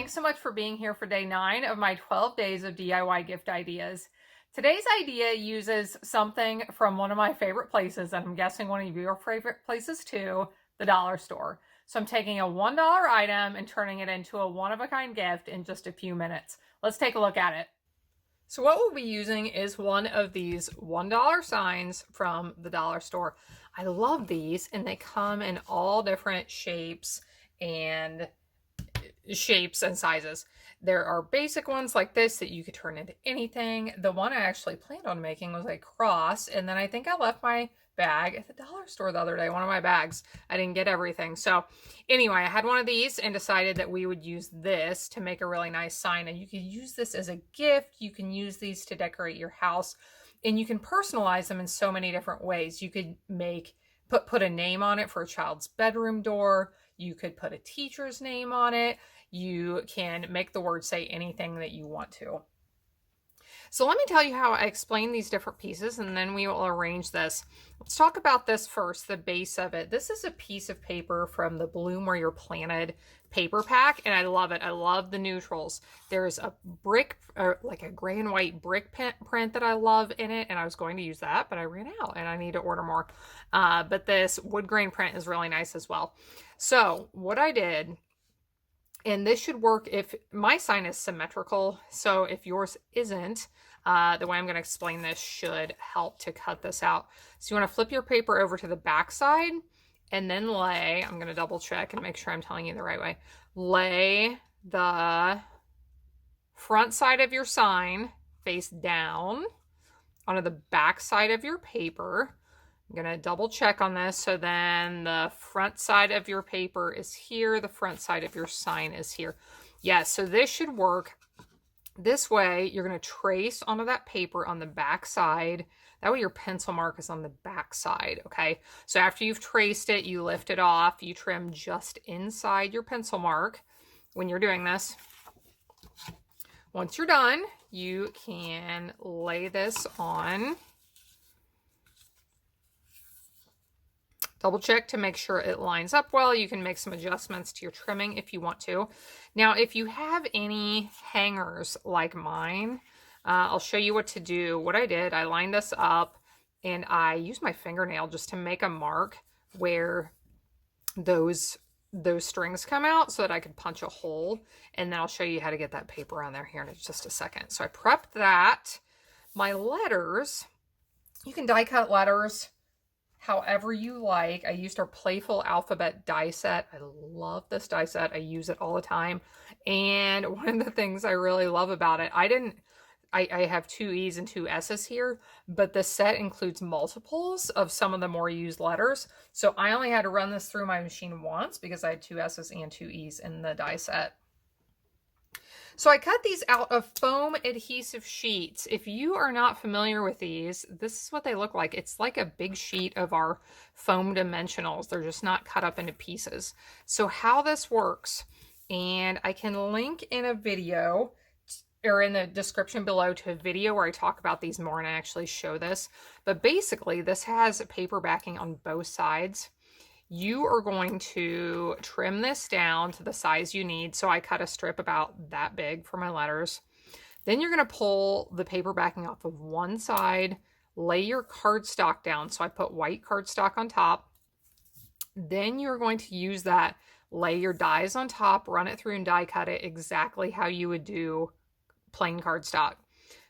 thanks so much for being here for day 9 of my 12 days of DIY gift ideas. Today's idea uses something from one of my favorite places, and I'm guessing one of your favorite places too, the dollar store. So I'm taking a $1 item and turning it into a one-of-a-kind gift in just a few minutes. Let's take a look at it. So what we'll be using is one of these $1 signs from the dollar store. I love these, and they come in all different shapes and sizes. There are basic ones like this that you could turn into anything. The one I actually planned on making was a cross, and then I think I left my bag at the dollar store the other day, one of my bags. I didn't get everything. So anyway, I had one of these and decided that we would use this to make a really nice sign. And you could use this as a gift. You can use these to decorate your house, and you can personalize them in so many different ways. You could put a name on it for a child's bedroom door. You could put a teacher's name on it. You can make the word say anything that you want to. So let me tell you how I explain these different pieces, and then we will arrange this. Let's talk about this first, the base of it. This is a piece of paper from the Bloom Where You're Planted paper pack, and I love it. I love the neutrals. There's a brick, or like a gray and white brick print that I love in it, and I was going to use that, but I ran out, and I need to order more. But this wood grain print is really nice as well. So what I did, and this should work if my sign is symmetrical. So if yours isn't, the way I'm going to explain this should help to cut this out. So you want to flip your paper over to the back side and then lay, I'm going to double check and make sure I'm telling you the right way. Lay the front side of your sign face down onto the back side of your paper. I'm going to double check on this. So then the front side of your paper is here. The front side of your sign is here. Yes, so this should work. This way, you're going to trace onto that paper on the back side. That way your pencil mark is on the back side, okay? So after you've traced it, you lift it off. You trim just inside your pencil mark when you're doing this. Once you're done, you can lay this on. Double check to make sure it lines up well. You can make some adjustments to your trimming if you want to. Now, if you have any hangers like mine, I'll show you what to do. What I did, I lined this up and I used my fingernail just to make a mark where those strings come out so that I could punch a hole. And then I'll show you how to get that paper on there here in just a second. So I prepped that. My letters, you can die cut letters however you like. I used our Playful Alphabet Die Set. I love this die set. I use it all the time. And one of the things I really love about it, I have 2 E's and 2 S's here, but the set includes multiples of some of the more used letters. So I only had to run this through my machine once because I had 2 S's and 2 E's in the die set. So I cut these out of foam adhesive sheets. If you are not familiar with these, this is what they look like. It's like a big sheet of our foam dimensionals. They're just not cut up into pieces. So how this works, and I can link in a video or in the description below to a video where I talk about these more and I actually show this. But basically this has paper backing on both sides. You are going to trim this down to the size you need. So I cut a strip about that big for my letters. Then you're going to pull the paper backing off of one side, lay your cardstock down. So I put white cardstock on top. Then you're going to use that, lay your dies on top, run it through and die cut it exactly how you would do plain cardstock.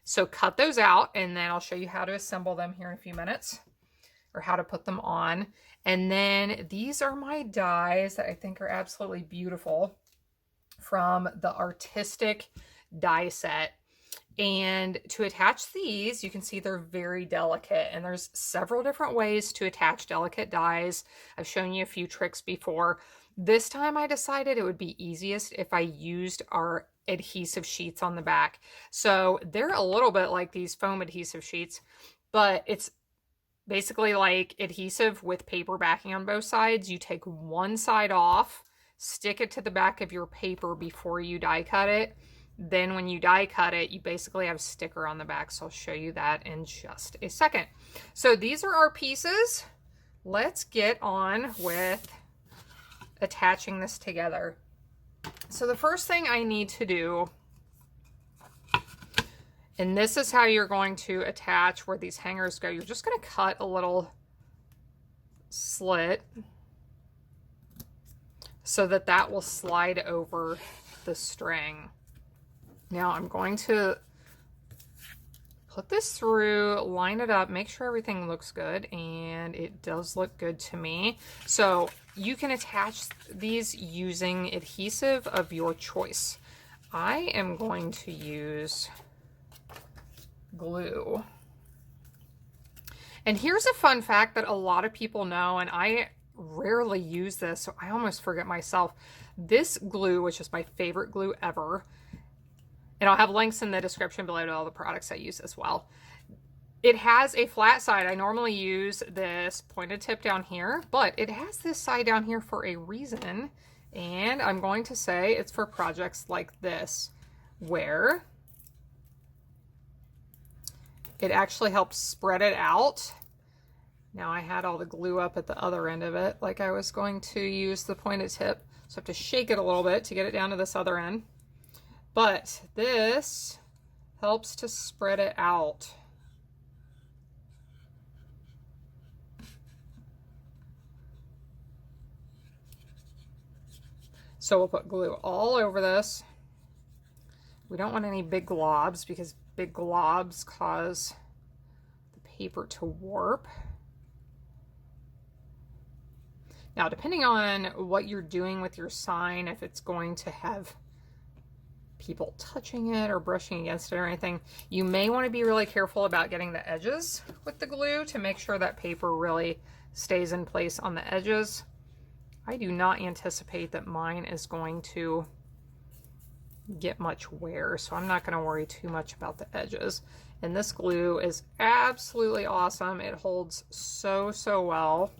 So cut those out, and then I'll show you how to assemble them here in a few minutes, or how to put them on. And then these are my dies that I think are absolutely beautiful from the Artistic Die Set. And to attach these, you can see they're very delicate, and there's several different ways to attach delicate dies. I've shown you a few tricks before. This time I decided it would be easiest if I used our adhesive sheets on the back. So they're a little bit like these foam adhesive sheets, but it's basically like adhesive with paper backing on both sides. You take one side off, stick it to the back of your paper before you die cut it. Then when you die cut it, you basically have a sticker on the back. So I'll show you that in just a second. So these are our pieces. Let's get on with attaching this together. So the first thing I need to do, and this is how you're going to attach where these hangers go, you're just going to cut a little slit so that that will slide over the string. Now I'm going to put this through, line it up, make sure everything looks good, and it does look good to me. So you can attach these using adhesive of your choice. I am going to use glue. And here's a fun fact that a lot of people know, and I rarely use this, so I almost forget myself. This glue, which is my favorite glue ever, and I'll have links in the description below to all the products I use as well. It has a flat side. I normally use this pointed tip down here, but it has this side down here for a reason. And I'm going to say it's for projects like this, where it actually helps spread it out. Now I had all the glue up at the other end of it, like I was going to use the pointed tip. So I have to shake it a little bit to get it down to this other end. But this helps to spread it out. So we'll put glue all over this. We don't want any big globs because big globs cause the paper to warp. Now, depending on what you're doing with your sign, if it's going to have people touching it or brushing against it or anything, you may want to be really careful about getting the edges with the glue to make sure that paper really stays in place on the edges. I do not anticipate that mine is going to get much wear, so I'm not going to worry too much about the edges. And this glue is absolutely awesome. It holds so, so well.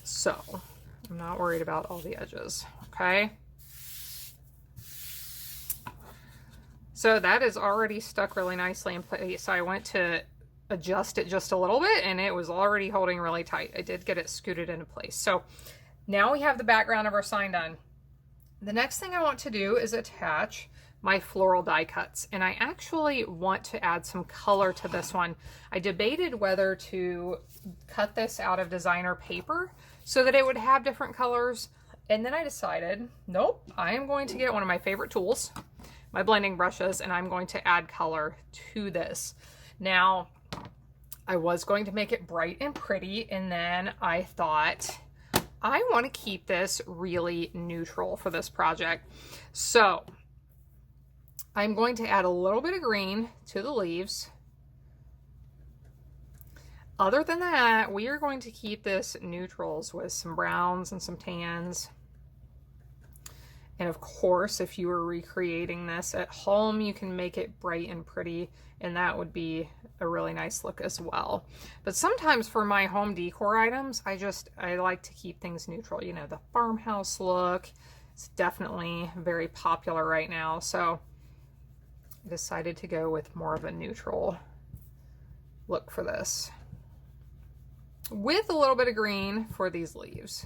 So I'm not worried about all the edges, okay? So that is already stuck really nicely in place. So I went to adjust it just a little bit and it was already holding really tight. I did get it scooted into place. So now we have the background of our sign done. The next thing I want to do is attach my floral die cuts. And I actually want to add some color to this one. I debated whether to cut this out of designer paper so that it would have different colors. And then I decided, nope, I am going to get one of my favorite tools, my blending brushes, and I'm going to add color to this. Now, I was going to make it bright and pretty, and then I thought, I want to keep this really neutral for this project. So I'm going to add a little bit of green to the leaves. Other than that, we are going to keep this neutrals with some browns and some tans. And of course, if you were recreating this at home, you can make it bright and pretty, and that would be a really nice look as well. But sometimes for my home decor items, I like to keep things neutral. You know, the farmhouse look, it's definitely very popular right now. So I decided to go with more of a neutral look for this, with a little bit of green for these leaves.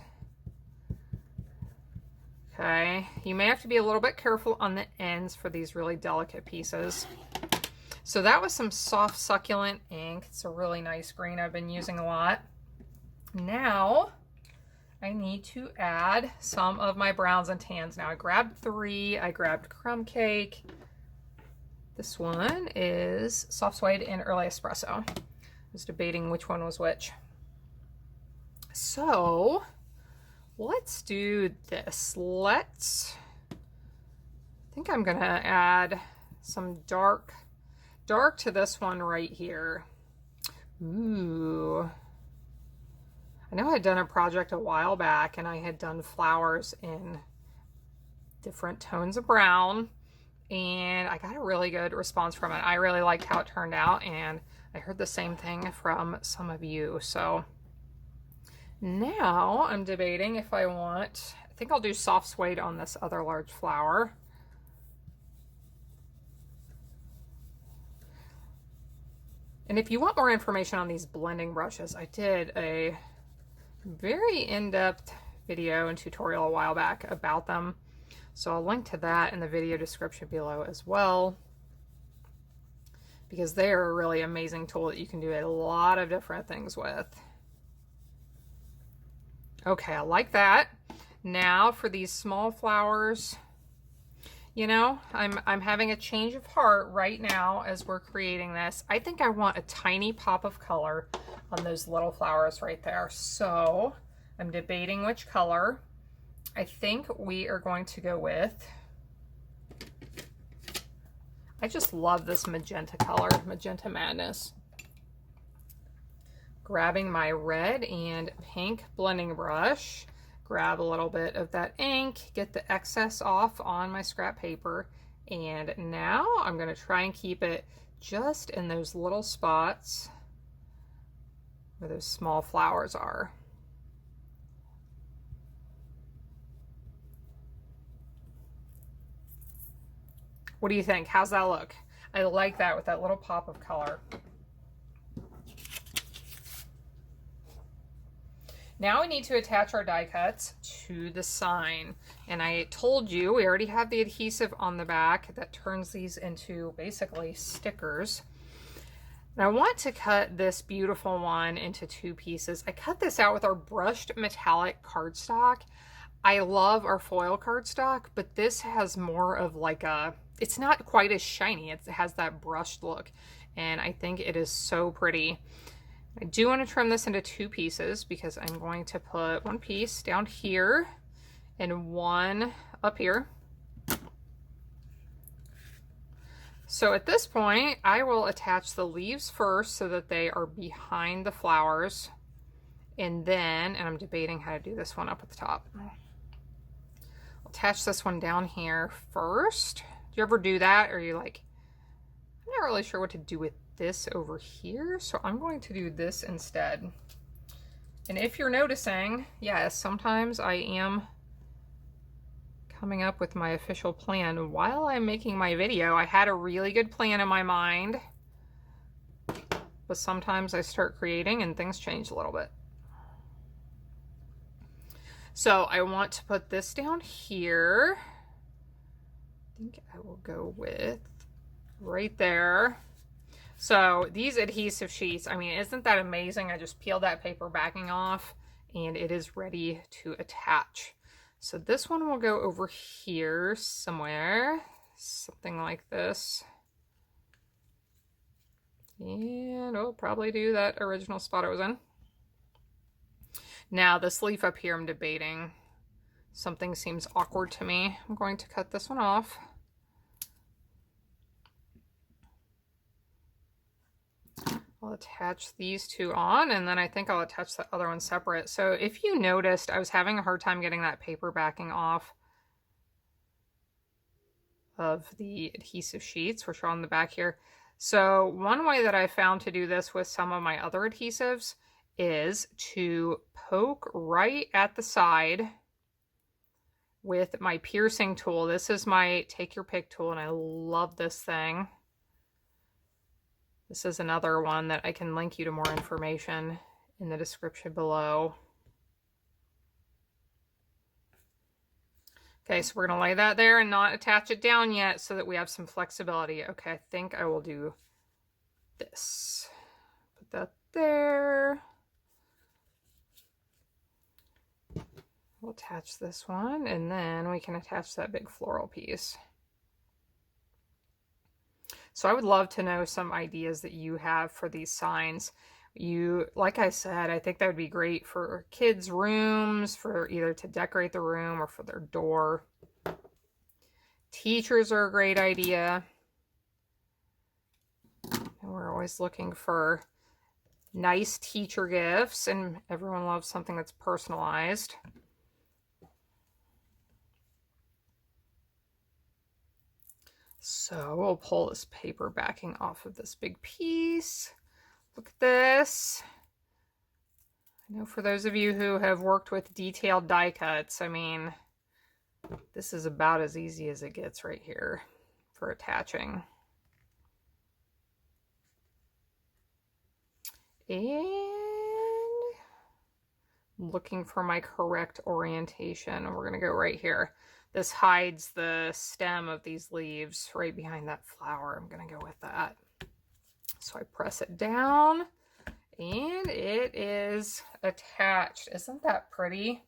Okay, you may have to be a little bit careful on the ends for these really delicate pieces. So that was some soft succulent ink. It's a really nice green I've been using a lot. Now I need to add some of my browns and tans. Now I grabbed 3. I grabbed Crumb Cake. This one is Soft Suede and Early Espresso. I was debating which one was which. So let's do this. I think I'm gonna add some dark to this one right here. Ooh. I know I had done a project a while back and I had done flowers in different tones of brown and I got a really good response from it. I really liked how it turned out and I heard the same thing from some of you. So now I'm debating if I think I'll do soft suede on this other large flower. And if you want more information on these blending brushes, I did a very in-depth video and tutorial a while back about them. So I'll link to that in the video description below as well, because they are a really amazing tool that you can do a lot of different things with. Okay, I like that. Now for these small flowers, you know, I'm having a change of heart right now as we're creating this. I think I want a tiny pop of color on those little flowers right there. So I'm debating which color. I think we are going to go with, I just love this magenta color, Magenta Madness. Grabbing my red and pink blending brush, grab a little bit of that ink, get the excess off on my scrap paper, and now I'm going to try and keep it just in those little spots where those small flowers are. What do you think? How's that look? I like that with that little pop of color. Now we need to attach our die cuts to the sign. And I told you we already have the adhesive on the back that turns these into basically stickers. And I want to cut this beautiful one into 2 pieces. I cut this out with our brushed metallic cardstock. I love our foil cardstock, but this has more of like a, it's not quite as shiny. It has that brushed look, and I think it is so pretty. I do want to trim this into 2 pieces because I'm going to put 1 piece down here and 1 up here. So at this point, I will attach the leaves first so that they are behind the flowers. And then, and I'm debating how to do this one up at the top. I'll attach this one down here first. Do you ever do that? Or are you like, I'm not really sure what to do with this over here, so I'm going to do this instead. And if you're noticing, yes, sometimes I am coming up with my official plan while I'm making my video. I had a really good plan in my mind, but sometimes I start creating and things change a little bit. So I want to put this down here. I think I will go with right there. So these adhesive sheets, I mean, isn't that amazing? I just peeled that paper backing off and it is ready to attach. So this one will go over here somewhere, something like this. And I'll probably do that original spot it was in. Now this leaf up here, I'm debating. Something seems awkward to me. I'm going to cut this one off. I'll attach these 2 on, and then I think I'll attach the other one separate. So if you noticed, I was having a hard time getting that paper backing off of the adhesive sheets, which are on the back here. So one way that I found to do this with some of my other adhesives is to poke right at the side with my piercing tool. This is my take your pick tool, and I love this thing. This is another one that I can link you to more information in the description below. Okay, so we're going to lay that there and not attach it down yet so that we have some flexibility. Okay, I think I will do this. Put that there. We'll attach this one, and then we can attach that big floral piece. So I would love to know some ideas that you have for these signs. Like I said, I think that would be great for kids' rooms, for either to decorate the room or for their door. Teachers are a great idea. And we're always looking for nice teacher gifts, and everyone loves something that's personalized. So we'll pull this paper backing off of this big piece. Look at this. I know for those of you who have worked with detailed die cuts, I mean, this is about as easy as it gets right here for attaching. And I'm looking for my correct orientation, and we're going to go right here. This hides the stem of these leaves right behind that flower. I'm going to go with that. So I press it down, and it is attached. Isn't that pretty?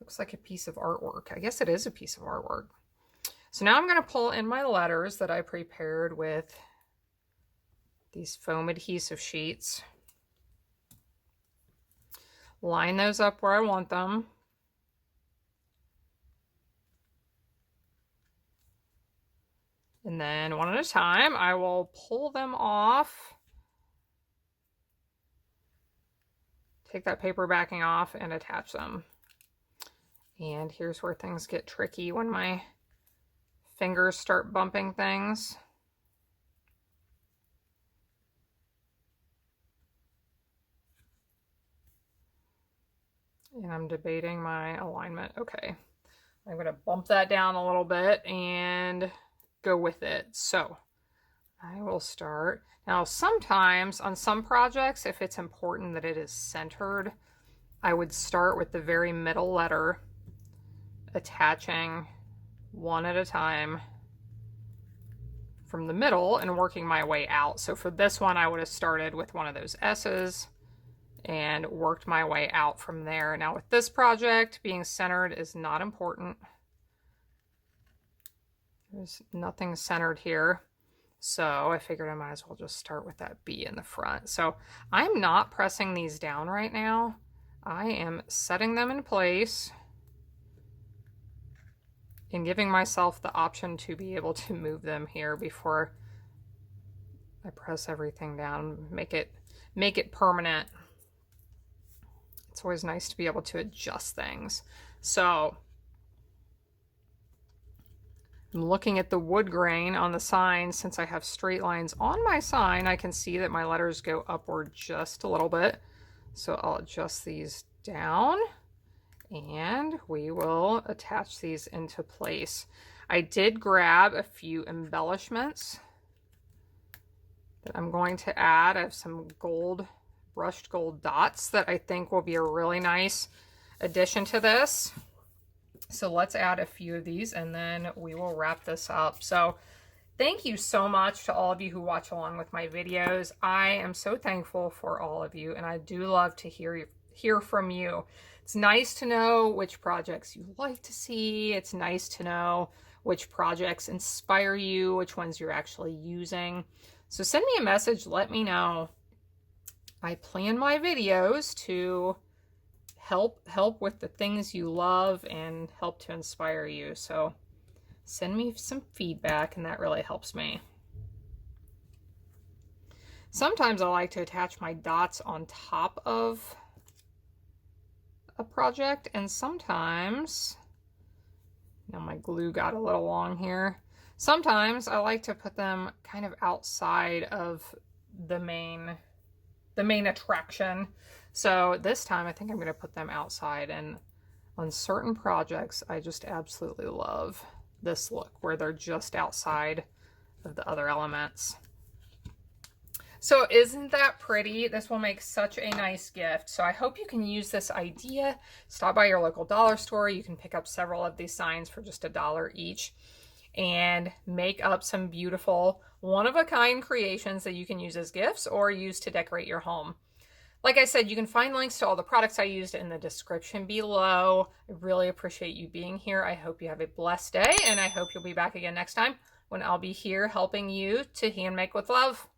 Looks like a piece of artwork. I guess it is a piece of artwork. So now I'm going to pull in my letters that I prepared with these foam adhesive sheets. Line those up where I want them. And then one at a time, I will pull them off. Take that paper backing off and attach them. And here's where things get tricky when my fingers start bumping things. And I'm debating my alignment. Okay, I'm going to bump that down a little bit and go with it. So I will start. Now, sometimes on some projects, if it's important that it is centered, I would start with the very middle letter, attaching one at a time from the middle and working my way out. So for this one, I would have started with one of those S's and worked my way out from there. Now with this project, being centered is not important. There's nothing centered here. So I figured I might as well just start with that B in the front. So I'm not pressing these down right now. I am setting them in place and giving myself the option to be able to move them here before I press everything down, make it permanent. It's always nice to be able to adjust things. So I'm looking at the wood grain on the sign. Since I have straight lines on my sign, I can see that my letters go upward just a little bit. So I'll adjust these down and we will attach these into place. I did grab a few embellishments that I'm going to add. I have some gold, brushed gold dots that I think will be a really nice addition to this. So let's add a few of these and then we will wrap this up. So thank you so much to all of you who watch along with my videos. I am so thankful for all of you, and I do love to hear from you. It's nice to know which projects you like to see. It's nice to know which projects inspire you, which ones you're actually using. So send me a message, let me know. I plan my videos to help with the things you love and help to inspire you. So send me some feedback, and that really helps me. Sometimes I like to attach my dots on top of a project, and sometimes, now my glue got a little long here. Sometimes I like to put them kind of outside of the main attraction. So this time I think I'm going to put them outside, and on certain projects I just absolutely love this look where they're just outside of the other elements. So isn't that pretty? This will make such a nice gift. So I hope you can use this idea. Stop by your local dollar store. You can pick up several of these signs for just $1 each and make up some beautiful one-of-a-kind creations that you can use as gifts or use to decorate your home. Like I said, you can find links to all the products I used in the description below. I really appreciate you being here. I hope you have a blessed day, and I hope you'll be back again next time when I'll be here helping you to hand make with love.